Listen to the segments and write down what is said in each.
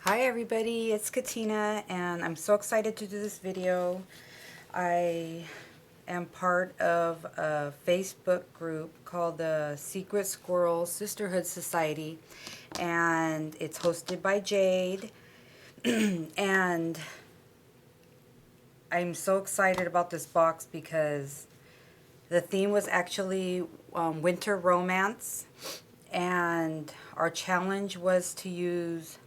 Hi everybody, it's Katina and I'm so excited to do this video. I am part of a Facebook group called the Secret Squirrel Sisterhood Society, and it's hosted by Jade. And I'm so excited about this box because the theme was actually winter romance, and our challenge was to use,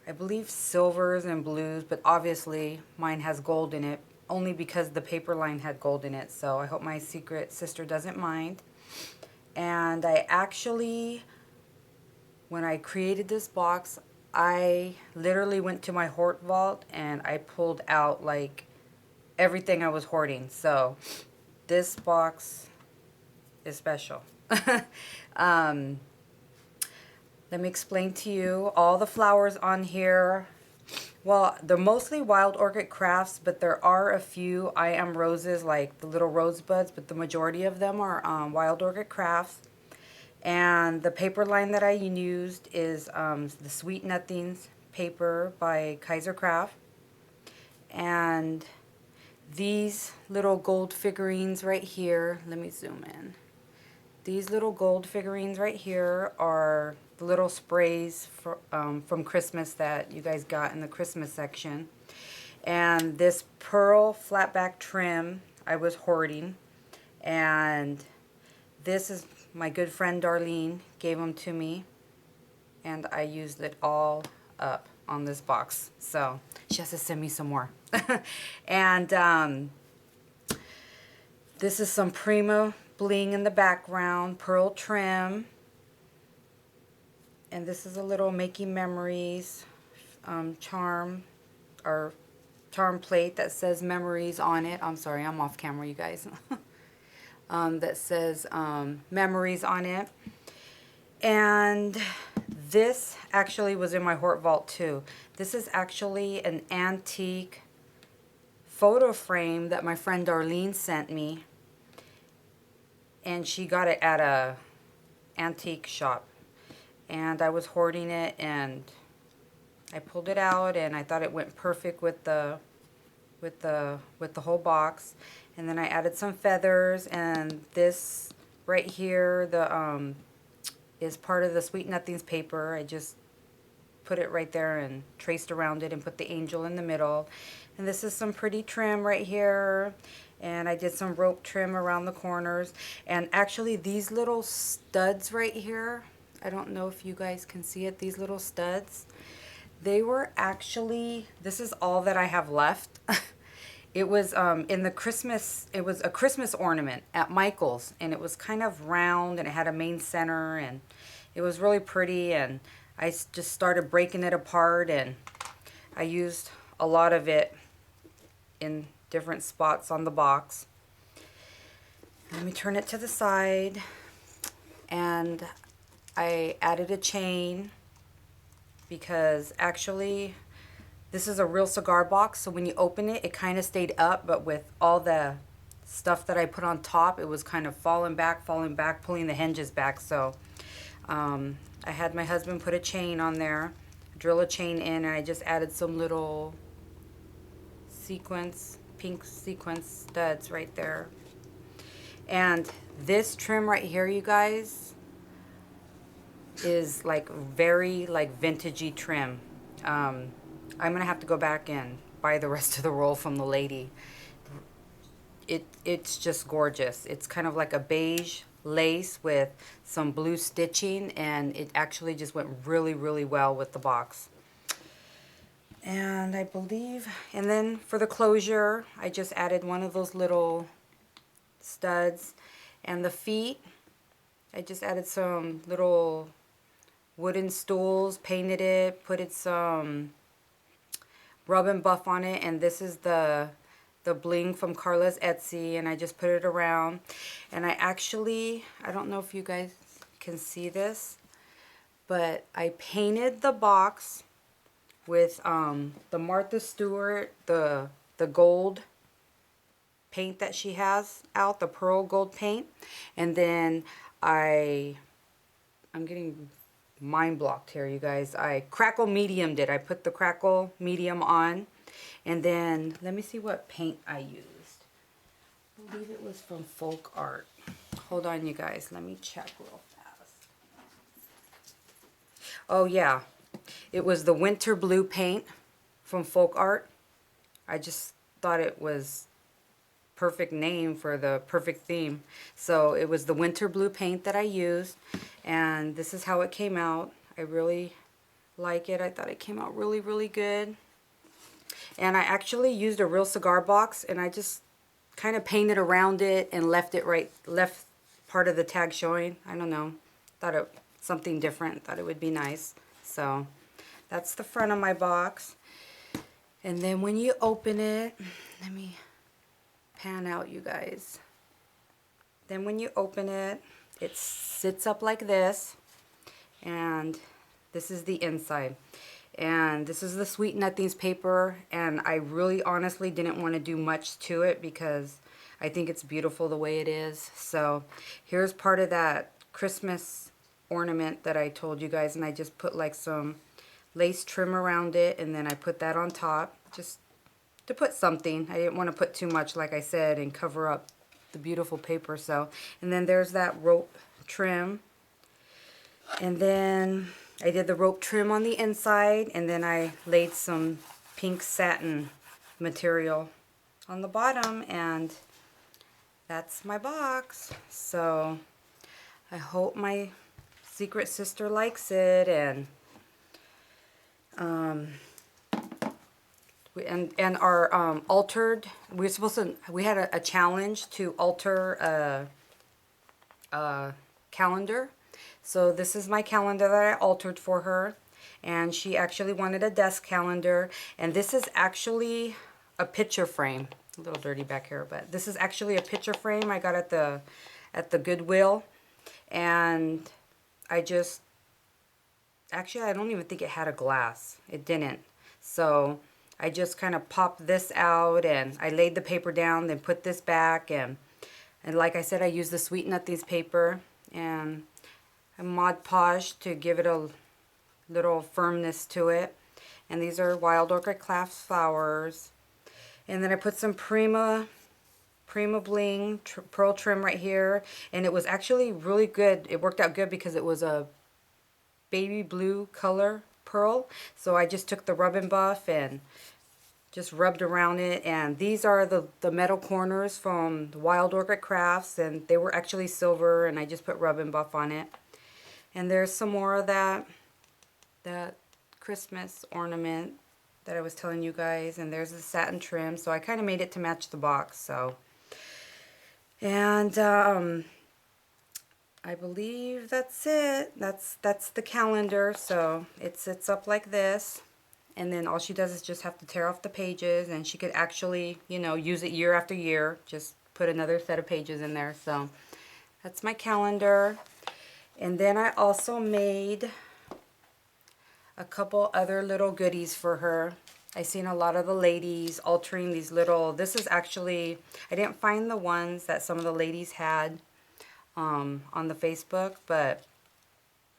I believe, silvers and blues, but obviously mine has gold in it only because the paper line had gold in it. So I hope my secret sister doesn't mind. And I actually, when I created this box, I literally went to my hoard vault and I pulled out like everything I was hoarding. So this box is special. um, Let me explain to you all the flowers on here. Well, they're mostly wild orchid crafts, but there are a few I am roses, like the little rosebuds, but the majority of them are wild orchid crafts. And the paper line that I used is the Sweet Nothings paper by Kaiser Craft. And these little gold figurines right here, let me zoom in. These little gold figurines right here are the little sprays from Christmas that you guys got in the Christmas section. And this pearl flat back trim I was hoarding. And this is my good friend Darlene gave them to me. And I used it all up on this box. So she has to send me some more. And this is some Prima bling in the background, pearl trim. And this is a little Making Memories charm plate that says memories on it. I'm sorry, I'm off camera, you guys. That says memories on it. And this actually was in my Hort Vault too. This is actually an antique photo frame that my friend Darlene sent me. And she got it at a antique shop. And I was hoarding it, and I pulled it out, and I thought it went perfect with the whole box. And then I added some feathers, and this right here, the is part of the Sweet Nothings paper. I just put it right there and traced around it and put the angel in the middle. And this is some pretty trim right here. And I did some rope trim around the corners. And actually these little studs right here, I don't know if you guys can see it, these little studs, they were actually, this is all that I have left. It was in the Christmas, it was a Christmas ornament at Michael's, and it was kind of round, and it had a main center, and it was really pretty. And I just started breaking it apart, and I used a lot of it in different spots on the box. Let me turn it to the side, and I added a chain because actually this is a real cigar box, so when you open it, it kind of stayed up, but with all the stuff that I put on top, it was kind of falling back, pulling the hinges back. So I had my husband put a chain on there, drill a chain in, and I just added some little sequence, pink sequence studs right there. And this trim right here, you guys, is like very like vintagey trim. I'm gonna have to go back and buy the rest of the roll from the lady. It's just gorgeous. It's kind of like a beige lace with some blue stitching, and it actually just went really, really well with the box. And I believe, and then for the closure, I just added one of those little studs. And the feet, I just added some little wooden stools, painted it, put it some rub and buff on it, and this is the bling from Carla's Etsy, and I just put it around. And I actually, I don't know if you guys can see this, but I painted the box with the Martha Stewart, the gold paint that she has out, the pearl gold paint. And then I'm getting mind blocked here, you guys. I crackle mediumed it. I put the crackle medium on. And then, let me see what paint I used. I believe it was from Folk Art. Hold on, you guys. Let me check real fast. Oh, yeah. It was the Winter Blue paint from Folk Art. I just thought it was perfect name for the perfect theme. So it was the Winter Blue paint that I used. And this is how it came out. I really like it. I thought it came out really, really good. And I actually used a real cigar box, and I just kind of painted around it and left part of the tag showing. I don't know. Thought it something different. Thought it would be nice. So that's the front of my box. And then when you open it, let me pan out, you guys. Then when you open it, it sits up like this, and this is the inside. And this is the Sweet Nothings paper, and I really honestly didn't want to do much to it because I think it's beautiful the way it is. So here's part of that Christmas ornament that I told you guys, and I just put like some lace trim around it, and then I put that on top just to put something. I didn't want to put too much, like I said, and cover up the beautiful paper. So, and then there's that rope trim, and then I did the rope trim on the inside, and then I laid some pink satin material on the bottom, and that's my box. So I hope my secret sister likes it. And our altered, we had a challenge to alter a calendar. So this is my calendar that I altered for her, and she actually wanted a desk calendar, and this is actually a picture frame. A little dirty back here, but this is actually a picture frame I got at the Goodwill, and I don't even think it had a glass. It didn't. So I just kind of popped this out, and I laid the paper down, then put this back, and like I said, I used the Sweet Nothings paper, and I Mod Podge to give it a little firmness to it. And these are Wild Orchid Crafts flowers. And then I put some Prima Bling pearl trim right here. And it was actually really good. It worked out good because it was a baby blue color pearl. So I just took the Rub and Buff and just rubbed around it. And these are the metal corners from the Wild Orchid Crafts. And they were actually silver, and I just put Rub and Buff on it. And there's some more of that Christmas ornament that I was telling you guys. And there's the satin trim. So I kind of made it to match the box. So, and I believe that's it. That's the calendar. So it sits up like this. And then all she does is just have to tear off the pages. And she could actually, you know, use it year after year. Just put another set of pages in there. So that's my calendar. And then I also made a couple other little goodies for her. I seen a lot of the ladies altering these little, this is actually, I didn't find the ones that some of the ladies had on the Facebook, but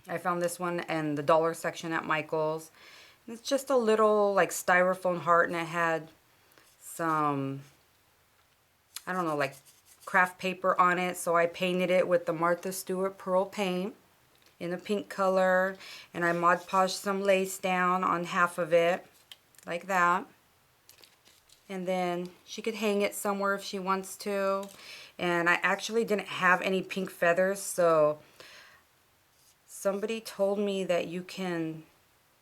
I found this one in the dollar section at Michael's. And it's just a little like styrofoam heart, and it had some, I don't know, like craft paper on it. So I painted it with the Martha Stewart pearl paint in a pink color, and I Mod Podged some lace down on half of it like that. And then she could hang it somewhere if she wants to. And I actually didn't have any pink feathers, so somebody told me that you can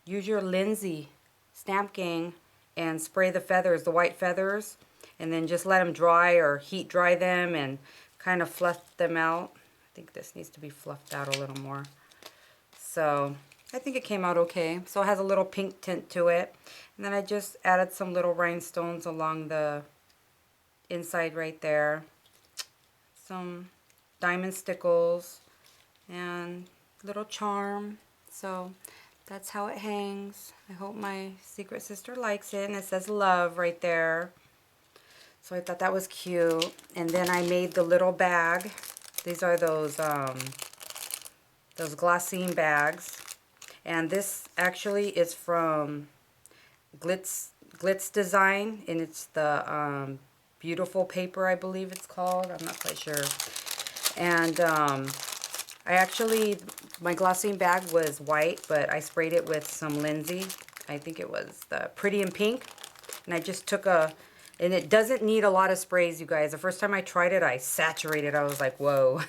use your Lindsay stamp gang and spray the feathers, the white feathers, and then just let them dry or heat dry them and kind of fluff them out. I think this needs to be fluffed out a little more. So I think it came out okay. So it has a little pink tint to it. And then I just added some little rhinestones along the inside right there. Some diamond stickles and little charm. So that's how it hangs. I hope my secret sister likes it. And it says love right there. So I thought that was cute. And then I made the little bag. These are those glassine bags. And this actually is from Glitz Design, and it's the Beautiful Paper, I believe it's called. I'm not quite sure. And I actually, my glossing bag was white, but I sprayed it with some Lindsay. I think it was the Pretty in Pink. And I just took a, and it doesn't need a lot of sprays, you guys. The first time I tried it, I saturated. I was like, whoa.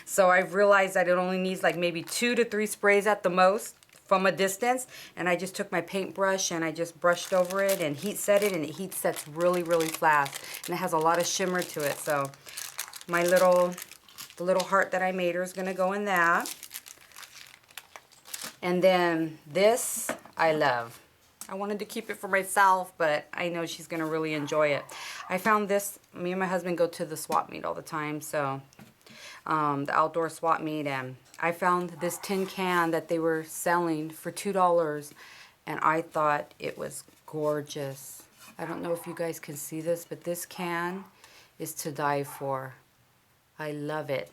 So I've realized that it only needs like maybe 2 to 3 sprays at the most from a distance. And I just took my paintbrush and I just brushed over it and heat set it, and it heat sets really, really fast. And it has a lot of shimmer to it. So my little, the little heart that I made her is going to go in that. And then this I love. I wanted to keep it for myself, but I know she's going to really enjoy it. I found this, me and my husband go to the swap meet all the time, so the outdoor swap meet, and I found this tin can that they were selling for $2, and I thought it was gorgeous. I don't know if you guys can see this, but this can is to die for. I love it.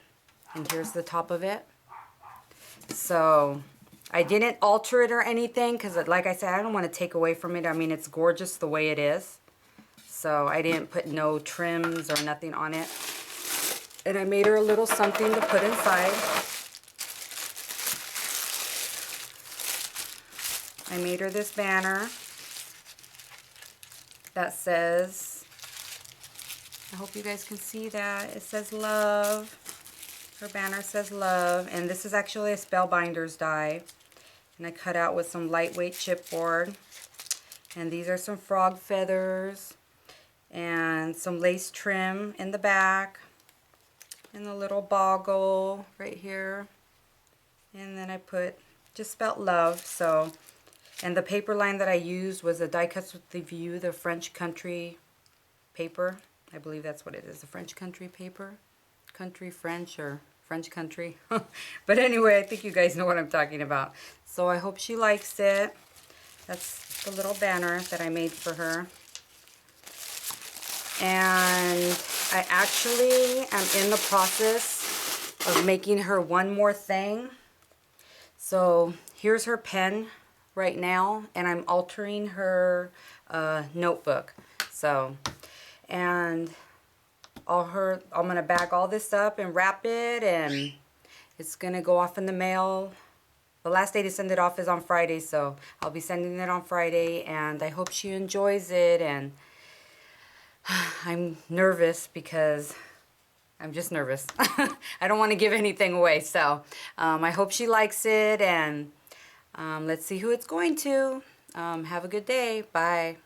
And here's the top of it. So I didn't alter it or anything because, like I said, I don't want to take away from it. I mean, it's gorgeous the way it is. So I didn't put no trims or nothing on it. And I made her a little something to put inside. I made her this banner that says, I hope you guys can see that. It says love. Her banner says love. And this is actually a Spellbinders die. And I cut out with some lightweight chipboard. And these are some frog feathers. And some lace trim in the back. And the little boggle right here. And then I put, just spelt love. So, and the paper line that I used was a Die Cuts with the View, the French country paper. I believe that's what it is, the French country paper. Country French or French country. But anyway, I think you guys know what I'm talking about. So I hope she likes it. That's the little banner that I made for her. And I actually am in the process of making her one more thing. So here's her pen right now, and I'm altering her notebook. So, and I'm going to bag all this up and wrap it, and it's going to go off in the mail. The last day to send it off is on Friday, so I'll be sending it on Friday, and I hope she enjoys it. And I'm nervous because I'm just nervous. I don't want to give anything away, so I hope she likes it, and let's see who it's going to. Have a good day. Bye.